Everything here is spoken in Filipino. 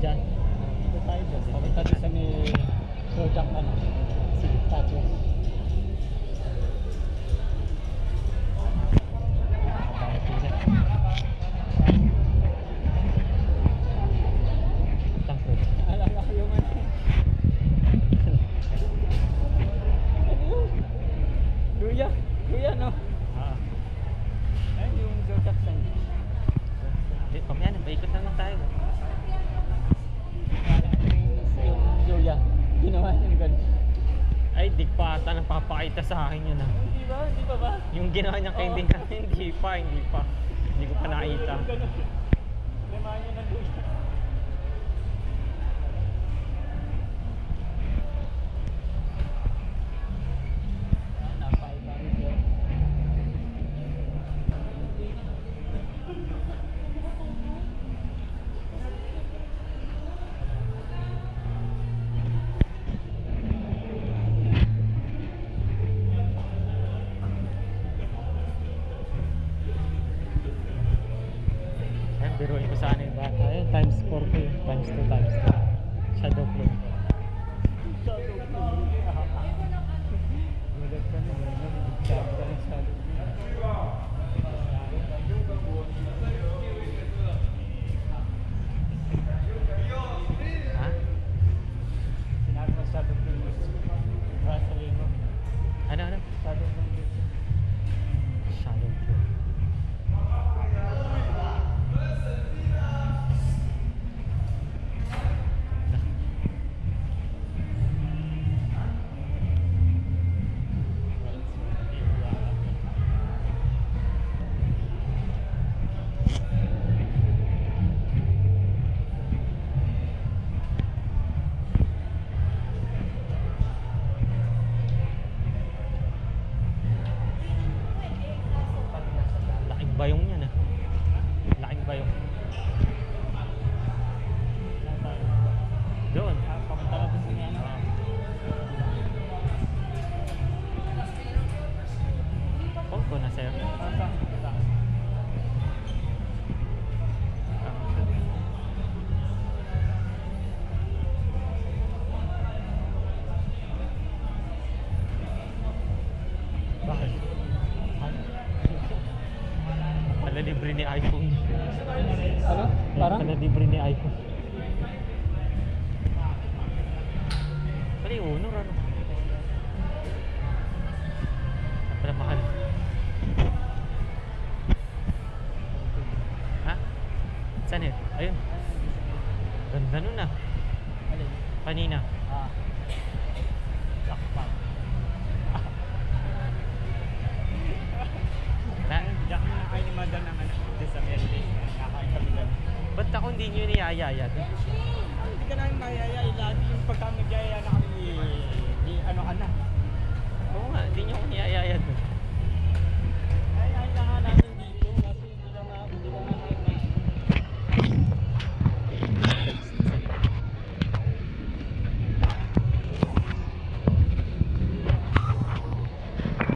dyan. Dito tayo dyan. Papunta din sa may Rojak City Statue. Alala ko yung ano. Ano yun? Luya. Luya no? Ayun yung Rojak Center. Pamaya na, paikot na lang tayo. Yung Luya. Ginawa yung ganun. Ay, di pa ata napapakita sa akin yun ah. Hindi ba? Hindi pa ba? Yung ginawa niya kay Ding kami, hindi pa. Hindi ko pa nakita. Ginawa niya ng Luya. Biruin ko sana yung bata. Ayun, times 4 ko yun. Times 2, times 2. Shadow play. Gulat ka na. Shadow ka ng shadow. Ha? Sinabi mo shadow play. Sabihin mo. Ano? Shadow play. Shadow play. Laking bayong yan ah. Laking bayong. Doon. Papunta na din niya. Phone ko na sa'yo. Bakit? Pala libre ni iPhone. Ano? Parang? Pala libre ni iPhone. Pala yung Honor ano? Pala mahal. Ha? Saan yun? Ayun. Ganda nun ah. Alin? Kanina. Jackpot. Jack na kayo ni Madam ng ano. Sa Mercedes. Kakain kami lang. Ba't ako hindi nyo niyayaya? Hindi ka namin mayayay. Lagi yung pagka nagyayaya na kami